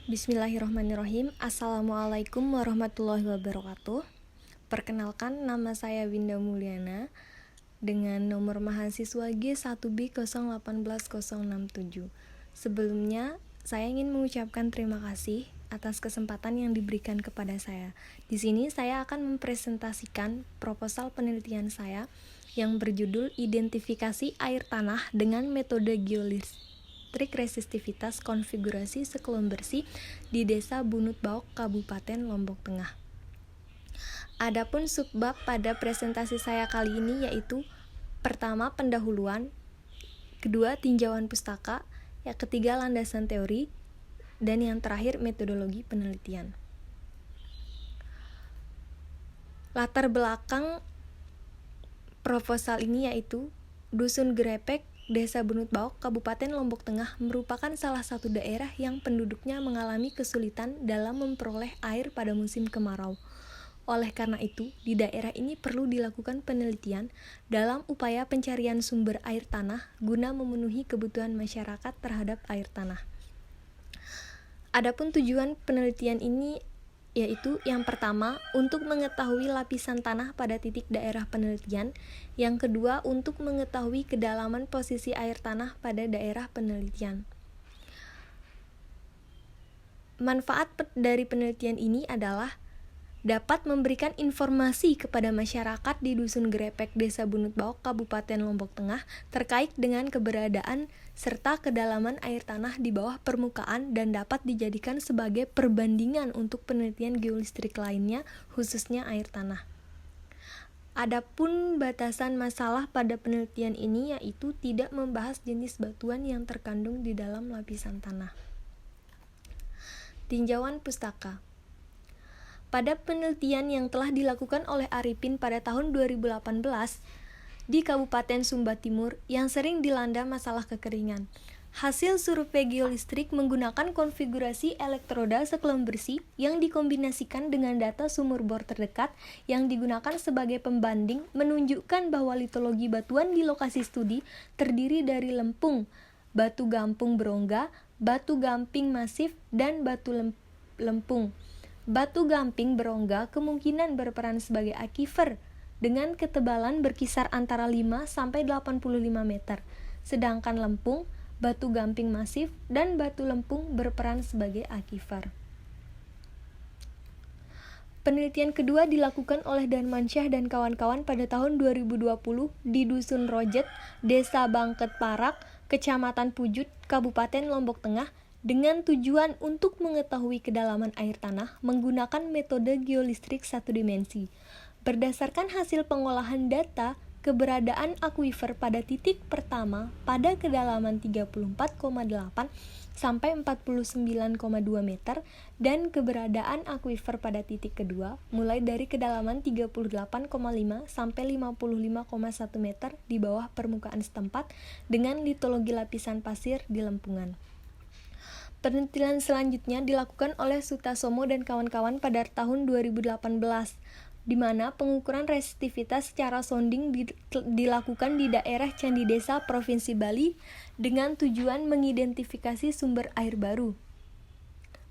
Bismillahirrahmanirrahim. Assalamualaikum warahmatullahi wabarakatuh. Perkenalkan, nama saya Winda Mulyana dengan nomor mahasiswa G1B018067. Sebelumnya, saya ingin mengucapkan terima kasih atas kesempatan yang diberikan kepada saya. Di sini saya akan mempresentasikan proposal penelitian saya yang berjudul Identifikasi Air Tanah dengan Metode Geolistrik Resistivitas Konfigurasi Sekelum Bersih di Desa Bunut Baok, Kabupaten Lombok Tengah. Adapun subbab pada presentasi saya kali ini yaitu pertama, pendahuluan, kedua, tinjauan pustaka, yang ketiga, landasan teori, dan yang terakhir, metodologi penelitian. Latar belakang proposal ini yaitu Dusun Grepek, Desa Bunut Baok, Kabupaten Lombok Tengah merupakan salah satu daerah yang penduduknya mengalami kesulitan dalam memperoleh air pada musim kemarau. Oleh karena itu, di daerah ini perlu dilakukan penelitian dalam upaya pencarian sumber air tanah guna memenuhi kebutuhan masyarakat terhadap air tanah. Adapun tujuan penelitian ini yaitu yang pertama, untuk mengetahui lapisan tanah pada titik daerah penelitian, yang kedua, untuk mengetahui kedalaman posisi air tanah pada daerah penelitian. Manfaat dari penelitian ini adalah dapat memberikan informasi kepada masyarakat di Dusun Grepek, Desa Bunut Baok, Kabupaten Lombok Tengah terkait dengan keberadaan serta kedalaman air tanah di bawah permukaan dan dapat dijadikan sebagai perbandingan untuk penelitian geolistrik lainnya, khususnya air tanah. Adapun batasan masalah pada penelitian ini yaitu tidak membahas jenis batuan yang terkandung di dalam lapisan tanah. Tinjauan pustaka. Pada penelitian yang telah dilakukan oleh Arifin pada tahun 2018 di Kabupaten Sumba Timur yang sering dilanda masalah kekeringan, hasil survei geolistrik menggunakan konfigurasi elektroda sekelum bersih yang dikombinasikan dengan data sumur bor terdekat yang digunakan sebagai pembanding menunjukkan bahwa litologi batuan di lokasi studi terdiri dari lempung, batu gamping berongga, batu gamping masif, dan batu lempung. Batu gamping berongga kemungkinan berperan sebagai aquifer dengan ketebalan berkisar antara 5 sampai 85 meter. Sedangkan lempung, batu gamping masif, dan batu lempung berperan sebagai aquifer. Penelitian kedua dilakukan oleh Darmansyah dan kawan-kawan pada tahun 2020 di Dusun Rojet, Desa Bangket Parak, Kecamatan Pujut, Kabupaten Lombok Tengah, dengan tujuan untuk mengetahui kedalaman air tanah menggunakan metode geolistrik satu dimensi. Berdasarkan hasil pengolahan data, keberadaan akuifer pada titik pertama pada kedalaman 34,8 sampai 49,2 meter dan keberadaan akuifer pada titik kedua mulai dari kedalaman 38,5 sampai 55,1 meter di bawah permukaan setempat dengan litologi lapisan pasir di lempungan. Penelitian selanjutnya dilakukan oleh Sutasomo dan kawan-kawan pada tahun 2018, di mana pengukuran resistivitas secara sounding dilakukan di daerah Candi Desa, Provinsi Bali, dengan tujuan mengidentifikasi sumber air baru.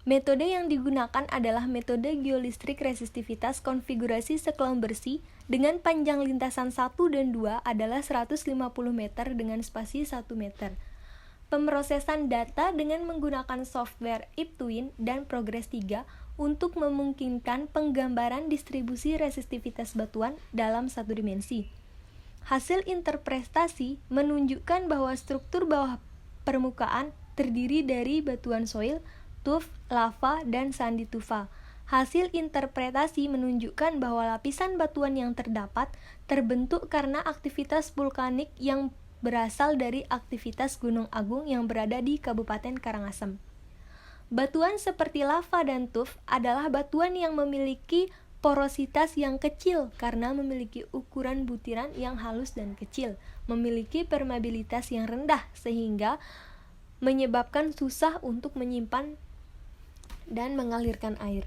Metode yang digunakan adalah metode geolistrik resistivitas konfigurasi sekelum bersih dengan panjang lintasan 1 dan 2 adalah 150 meter dengan spasi 1 meter. Pemrosesan data dengan menggunakan software IPTwin dan Progress 3 untuk memungkinkan penggambaran distribusi resistivitas batuan dalam satu dimensi. Hasil interpretasi menunjukkan bahwa struktur bawah permukaan terdiri dari batuan soil, tuf, lava, dan sandi tufa. Hasil interpretasi menunjukkan bahwa lapisan batuan yang terdapat terbentuk karena aktivitas vulkanik yang berasal dari aktivitas Gunung Agung yang berada di Kabupaten Karangasem. Batuan seperti lava dan tuf adalah batuan yang memiliki porositas yang kecil karena memiliki ukuran butiran yang halus dan kecil, memiliki permeabilitas yang rendah sehingga menyebabkan susah untuk menyimpan dan mengalirkan air.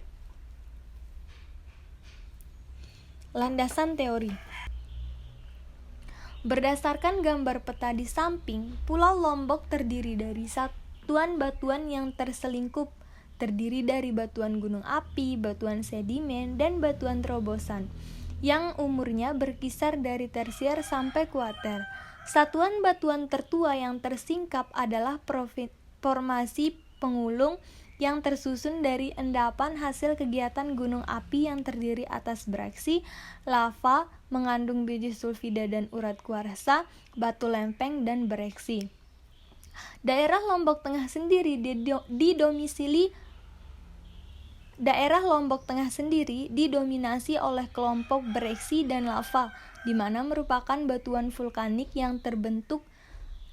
Landasan teori. Berdasarkan gambar peta di samping, Pulau Lombok terdiri dari satuan batuan yang terselingkup, terdiri dari batuan gunung api, batuan sedimen, dan batuan terobosan, yang umurnya berkisar dari tersier sampai kuarter. Satuan batuan tertua yang tersingkap adalah formasi pengulung yang tersusun dari endapan hasil kegiatan gunung api yang terdiri atas beraksi, lava, mengandung biji sulfida dan urat kuarsa, batu lempeng, dan bereksi. Daerah Lombok Tengah sendiri didominasi oleh kelompok bereksi dan lava, di mana merupakan batuan vulkanik yang terbentuk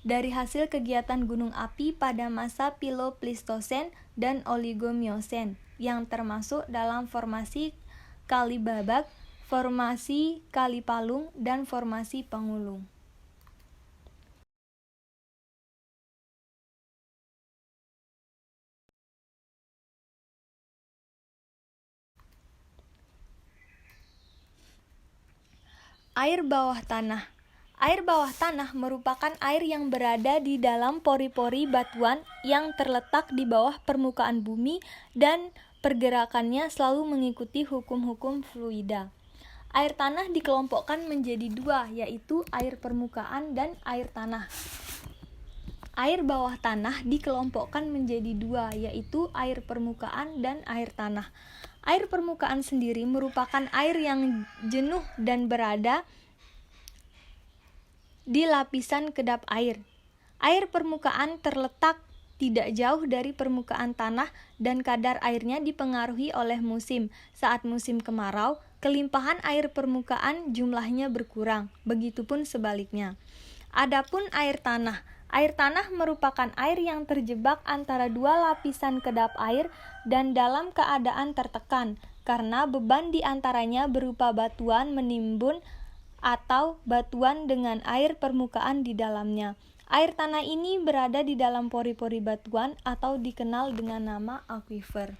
dari hasil kegiatan gunung api pada masa Pilopleistosen dan Oligomiosen, yang termasuk dalam formasi Kali Babak, formasi Kali Palung, dan formasi Pengulung. Air bawah tanah. Air bawah tanah merupakan air yang berada di dalam pori-pori batuan yang terletak di bawah permukaan bumi dan pergerakannya selalu mengikuti hukum-hukum fluida. Air tanah dikelompokkan menjadi dua, yaitu air permukaan dan air tanah. Air bawah tanah dikelompokkan menjadi dua, yaitu air permukaan dan air tanah. Air permukaan sendiri merupakan air yang jenuh dan berada di lapisan kedap air. Air permukaan terletak tidak jauh dari permukaan tanah dan kadar airnya dipengaruhi oleh musim. Saat musim kemarau, kelimpahan air permukaan jumlahnya berkurang, begitupun sebaliknya. Adapun air tanah. Air tanah merupakan air yang terjebak antara dua lapisan kedap air dan dalam keadaan tertekan, karena beban di antaranya berupa batuan menimbun atau batuan dengan air permukaan di dalamnya. Air tanah ini berada di dalam pori-pori batuan atau dikenal dengan nama aquifer.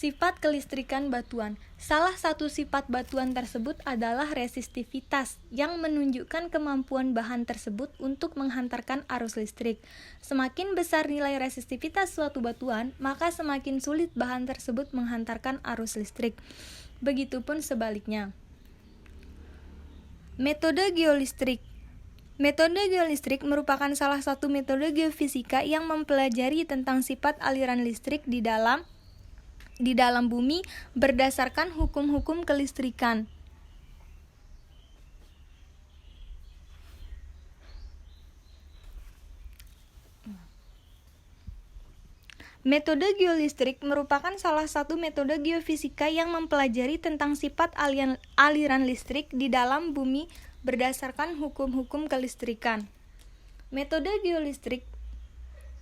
Sifat kelistrikan batuan. Salah satu sifat batuan tersebut adalah resistivitas, yang menunjukkan kemampuan bahan tersebut untuk menghantarkan arus listrik. Semakin besar nilai resistivitas suatu batuan, maka semakin sulit bahan tersebut menghantarkan arus listrik. Begitupun sebaliknya. Metode geolistrik. Metode geolistrik merupakan salah satu metode geofisika yang mempelajari tentang sifat aliran listrik di dalam bumi berdasarkan hukum-hukum kelistrikan. Metode geolistrik merupakan salah satu metode geofisika yang mempelajari tentang sifat aliran listrik di dalam bumi berdasarkan hukum-hukum kelistrikan. Metode geolistrik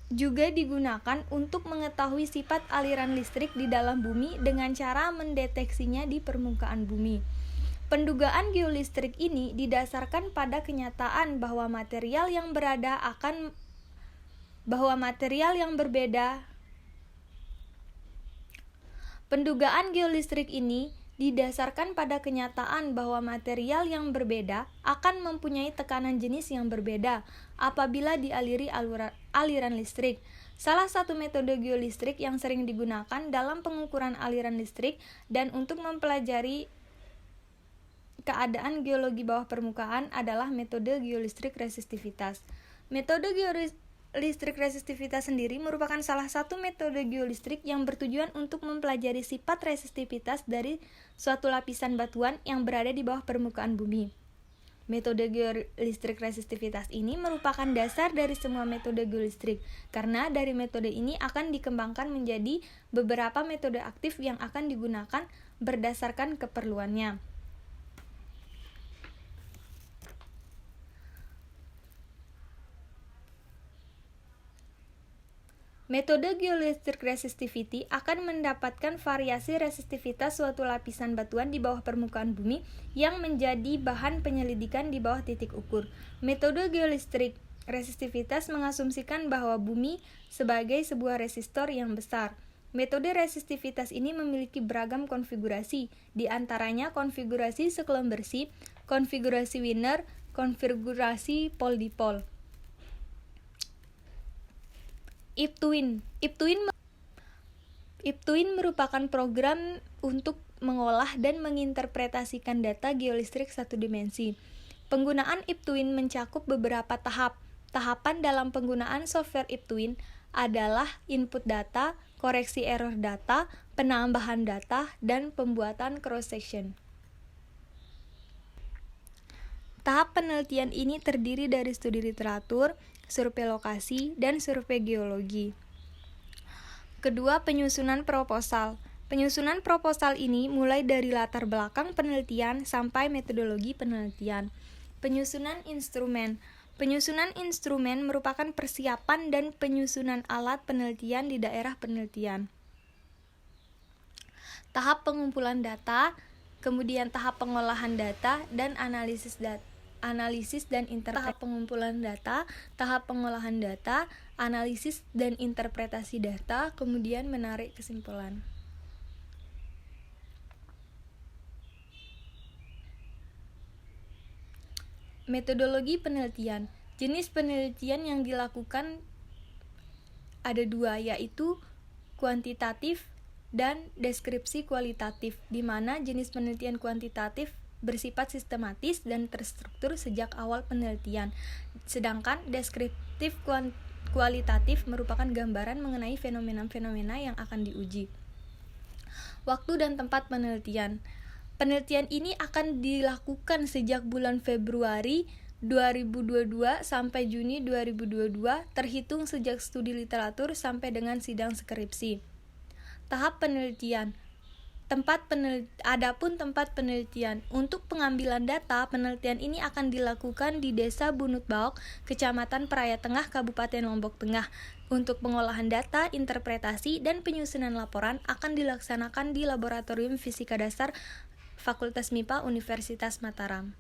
juga digunakan untuk mengetahui sifat aliran listrik di dalam bumi dengan cara mendeteksinya di permukaan bumi. Pendugaan geolistrik ini didasarkan pada kenyataan bahwa material yang berbeda. Pendugaan geolistrik ini didasarkan pada kenyataan bahwa material yang berbeda akan mempunyai tekanan jenis yang berbeda apabila dialiri aliran listrik. Salah satu metode geolistrik yang sering digunakan dalam pengukuran aliran listrik dan untuk mempelajari keadaan geologi bawah permukaan adalah metode geolistrik resistivitas. Metode geolistrik resistivitas sendiri merupakan salah satu metode geolistrik yang bertujuan untuk mempelajari sifat resistivitas dari suatu lapisan batuan yang berada di bawah permukaan bumi. Metode geolistrik resistivitas ini merupakan dasar dari semua metode geolistrik, karena dari metode ini akan dikembangkan menjadi beberapa metode aktif yang akan digunakan berdasarkan keperluannya. Metode geolistrik resistivity akan mendapatkan variasi resistivitas suatu lapisan batuan di bawah permukaan bumi yang menjadi bahan penyelidikan di bawah titik ukur. Metode geolistrik resistivitas mengasumsikan bahwa bumi sebagai sebuah resistor yang besar. Metode resistivitas ini memiliki beragam konfigurasi, di antaranya konfigurasi siklon bersih, konfigurasi Wiener, konfigurasi pol-dipol. IPTwin merupakan program untuk mengolah dan menginterpretasikan data geolistrik satu dimensi. Penggunaan IPTwin mencakup beberapa tahapan dalam penggunaan software IPTwin adalah input data, koreksi error data, penambahan data, dan pembuatan cross-section. Tahap penelitian ini terdiri dari studi literatur, survei lokasi, dan survei geologi. Kedua, penyusunan proposal. Penyusunan proposal ini mulai dari latar belakang penelitian sampai metodologi penelitian. Penyusunan instrumen. Penyusunan instrumen merupakan persiapan dan penyusunan alat penelitian di daerah penelitian. Tahap pengumpulan data, kemudian tahap pengolahan data dan analisis dan tahap pengumpulan data, tahap pengolahan data, analisis dan interpretasi data, kemudian menarik kesimpulan. Metodologi penelitian. Jenis penelitian yang dilakukan ada dua, yaitu kuantitatif dan deskripsi kualitatif, di mana jenis penelitian kuantitatif bersifat sistematis dan terstruktur sejak awal penelitian, sedangkan deskriptif kualitatif merupakan gambaran mengenai fenomena-fenomena yang akan diuji. Waktu dan tempat penelitian. Penelitian ini akan dilakukan sejak bulan Februari 2022 sampai Juni 2022, terhitung sejak studi literatur sampai dengan sidang skripsi. Tahap penelitian. Adapun tempat penelitian. Untuk pengambilan data, penelitian ini akan dilakukan di Desa Bunut Baok, Kecamatan Praia Tengah, Kabupaten Lombok Tengah. Untuk pengolahan data, interpretasi, dan penyusunan laporan akan dilaksanakan di Laboratorium Fisika Dasar Fakultas MIPA Universitas Mataram.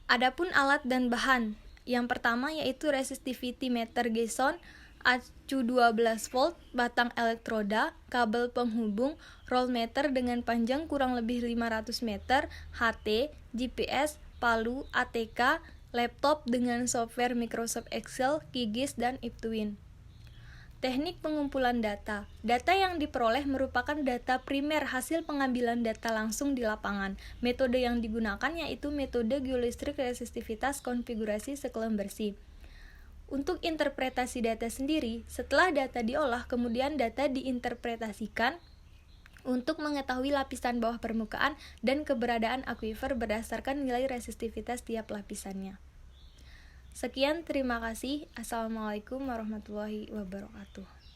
Adapun alat dan bahan. Yang pertama yaitu resistivity meter Geson, acu 12 volt, batang elektroda, kabel penghubung, voltmeter dengan panjang kurang lebih 500 meter, HT, GPS, palu, ATK, laptop dengan software Microsoft Excel, QGIS, dan IPTwin. Teknik pengumpulan data. Data yang diperoleh merupakan data primer hasil pengambilan data langsung di lapangan. Metode yang digunakan yaitu metode geolistrik resistivitas konfigurasi sekelem bersih. Untuk interpretasi data sendiri, setelah data diolah, kemudian data diinterpretasikan untuk mengetahui lapisan bawah permukaan dan keberadaan akuifer berdasarkan nilai resistivitas tiap lapisannya. Sekian, terima kasih. Assalamualaikum warahmatullahi wabarakatuh.